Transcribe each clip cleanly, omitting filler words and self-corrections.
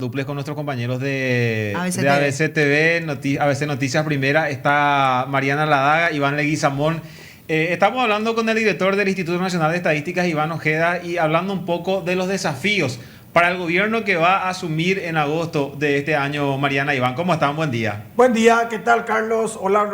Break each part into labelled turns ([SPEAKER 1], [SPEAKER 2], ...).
[SPEAKER 1] Duples con nuestros compañeros de
[SPEAKER 2] ABC
[SPEAKER 1] ABC TV, ABC Noticias Primera. Está Mariana Ladaga, Iván Leguizamón. Estamos hablando con el director del Instituto Nacional de Estadísticas, Iván Ojeda, y hablando un poco de los desafíos para el gobierno que va a asumir en agosto de este año. Mariana, Iván, ¿cómo están? Buen día.
[SPEAKER 3] Buen día, ¿qué tal, Carlos? Hola,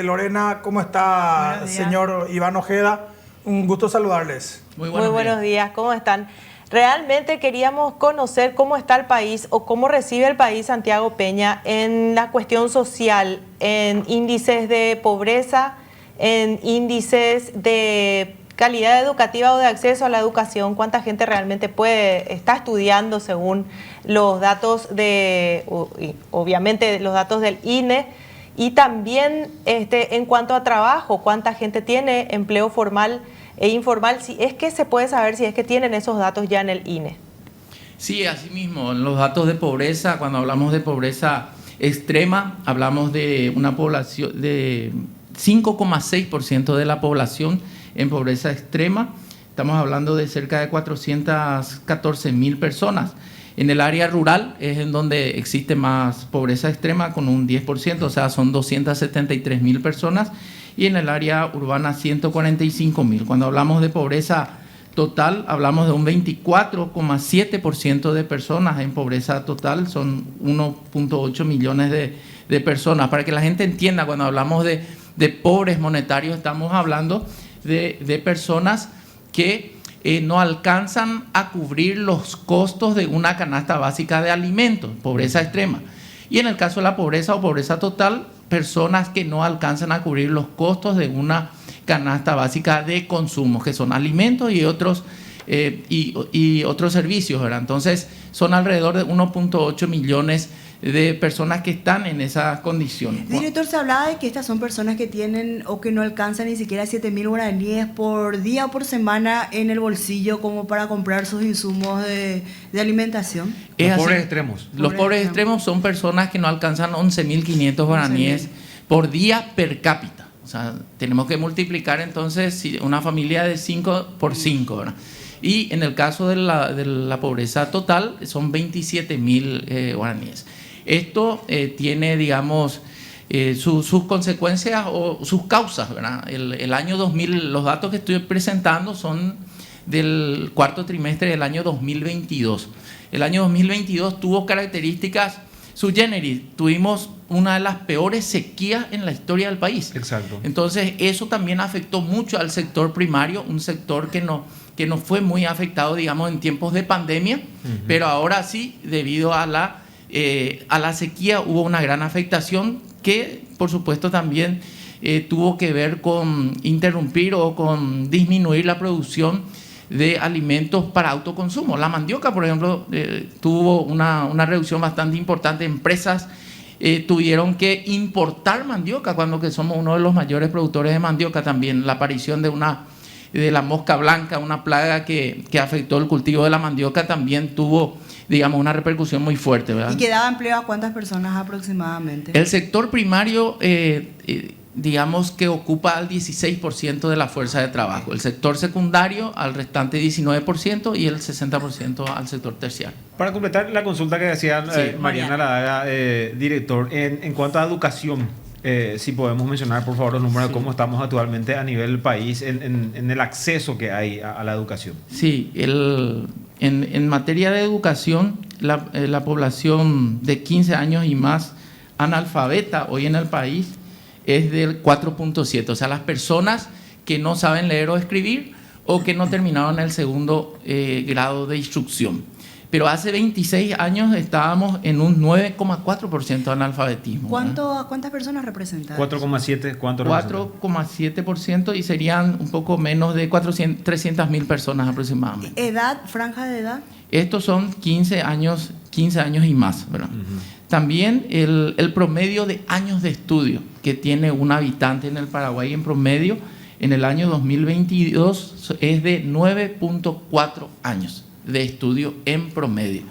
[SPEAKER 3] Lorena, ¿cómo está, señor Iván Ojeda? Un gusto saludarles.
[SPEAKER 2] Muy buenos días, ¿cómo están? Realmente queríamos conocer cómo está el país o cómo recibe el país Santiago Peña en la cuestión social, en índices de pobreza, en índices de calidad educativa o de acceso a la educación, cuánta gente realmente está estudiando según los datos obviamente los datos del INE, y también en cuanto a trabajo, cuánta gente tiene empleo formal e informal, si es que se puede saber si es que tienen esos datos ya en el INE.
[SPEAKER 4] Sí, así mismo, en los datos de pobreza, cuando hablamos de pobreza extrema, hablamos de una población de 5,6% de la población en pobreza extrema. Estamos hablando de cerca de 414.000 personas. En el área rural es en donde existe más pobreza extrema, con un 10%, o sea, son 273.000 personas. Y en el área urbana 145.000. Cuando hablamos de pobreza total, hablamos de un 24,7% de personas en pobreza total, son 1.8 millones de personas. Para que la gente entienda, cuando hablamos de pobres monetarios, estamos hablando de personas que no alcanzan a cubrir los costos de una canasta básica de alimentos, pobreza extrema. Y en el caso de la pobreza o pobreza total, personas que no alcanzan a cubrir los costos de una canasta básica de consumo, que son alimentos y otros servicios, ¿verdad? Entonces, son alrededor de 1.8 millones de personas que están en esas condiciones.
[SPEAKER 5] Director, se hablaba de que estas son personas que tienen o que no alcanzan ni siquiera 7.000 guaraníes por día o por semana en el bolsillo como para comprar sus insumos de alimentación.
[SPEAKER 1] Los pobres extremos.
[SPEAKER 4] Los pobres extremos son personas que no alcanzan 11.500 guaraníes por día per cápita. O sea, tenemos que multiplicar entonces una familia de 5 por 5, ¿verdad? Y en el caso de la pobreza total son 27.000 guaraníes. Esto tiene, digamos, sus consecuencias o sus causas, ¿verdad? El año 2000, los datos que estoy presentando son del cuarto trimestre del año 2022. El año 2022 tuvo características sui generis. Tuvimos una de las peores sequías en la historia del país.
[SPEAKER 1] Exacto.
[SPEAKER 4] Entonces, eso también afectó mucho al sector primario, un sector que no fue muy afectado, digamos, en tiempos de pandemia, pero ahora sí, debido a la sequía, hubo una gran afectación que, por supuesto, también tuvo que ver con interrumpir o con disminuir la producción de alimentos para autoconsumo. La mandioca, por ejemplo, tuvo una reducción bastante importante. Empresas tuvieron que importar mandioca, cuando que somos uno de los mayores productores de mandioca. También la aparición de la mosca blanca, una plaga que afectó el cultivo de la mandioca, también tuvo, digamos, una repercusión muy fuerte, ¿verdad?
[SPEAKER 5] ¿Y que daba empleo a cuántas personas aproximadamente?
[SPEAKER 4] El sector primario, digamos que ocupa al 16% de la fuerza de trabajo. El sector secundario al restante 19% y el 60% al sector terciario.
[SPEAKER 1] Para completar la consulta que decía Mariana Ladaga, director, en cuanto a educación, si podemos mencionar, por favor, los números de cómo estamos actualmente a nivel país en el acceso que hay a la educación.
[SPEAKER 4] Sí, en materia de educación, la población de 15 años y más analfabeta hoy en el país es del 4.7, o sea, las personas que no saben leer o escribir o que no terminaron el segundo grado de instrucción. Pero hace 26 años estábamos en un 9,4% de analfabetismo.
[SPEAKER 5] ¿Cuántas personas representan?
[SPEAKER 1] 4,7, ¿cuánto representa?
[SPEAKER 4] 4,7%, y serían un poco menos de 300.000 personas aproximadamente.
[SPEAKER 5] ¿Edad, franja de edad?
[SPEAKER 4] Estos son 15 años y más, ¿verdad? También el promedio de años de estudio que tiene un habitante en el Paraguay en promedio en el año 2022 es de 9.4 años de estudio en promedio.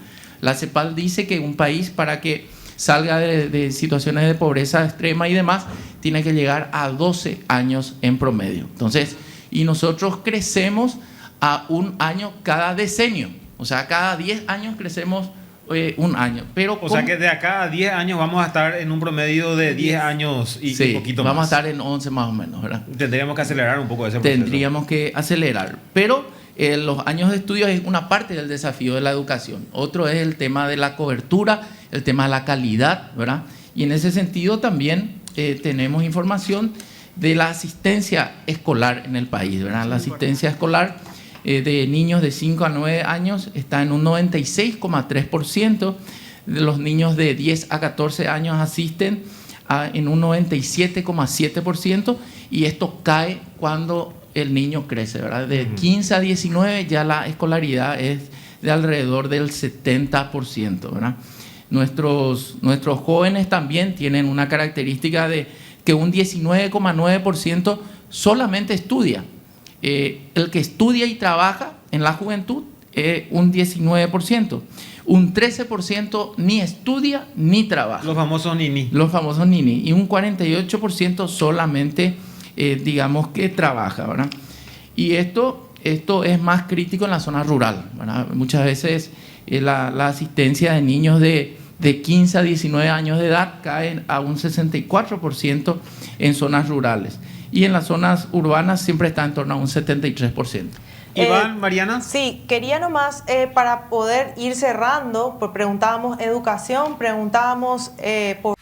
[SPEAKER 4] La CEPAL dice que un país, para que salga de situaciones de pobreza extrema y demás, tiene que llegar a 12 años en promedio. Entonces, y nosotros crecemos a un año cada decenio. O sea, cada 10 años crecemos un año. Pero
[SPEAKER 1] O sea que de acá a 10 años vamos a estar en un promedio de 10 años y
[SPEAKER 4] sí,
[SPEAKER 1] un poquito más.
[SPEAKER 4] vamos a estar en 11 más o menos, ¿verdad?
[SPEAKER 1] Tendríamos que acelerar un poco ese proceso.
[SPEAKER 4] Tendríamos que acelerar. Pero los años de estudio es una parte del desafío de la educación. Otro es el tema de la cobertura, el tema de la calidad, ¿verdad? Y en ese sentido también tenemos información de la asistencia escolar en el país, ¿verdad? La asistencia escolar de niños de 5 a 9 años está en un 96,3%. De los niños de 10 a 14 años asisten en un 97,7%, y esto cae cuando el niño crece, ¿verdad? De 15 a 19 ya la escolaridad es de alrededor del 70%, ¿verdad? Nuestros jóvenes también tienen una característica de que un 19,9% solamente estudia. El que estudia y trabaja en la juventud es un 19%. Un 13% ni estudia ni trabaja.
[SPEAKER 1] Los famosos nini.
[SPEAKER 4] Los famosos nini. Y un 48% solamente, digamos, que trabaja, ¿verdad? Y esto es más crítico en la zona rural, ¿verdad? Muchas veces la asistencia de niños de 15 a 19 años de edad cae a un 64% en zonas rurales. Y en las zonas urbanas siempre está en torno a un 73%.
[SPEAKER 1] Iván, Mariana.
[SPEAKER 2] Sí, quería nomás, para poder ir cerrando, pues preguntábamos educación, preguntábamos por...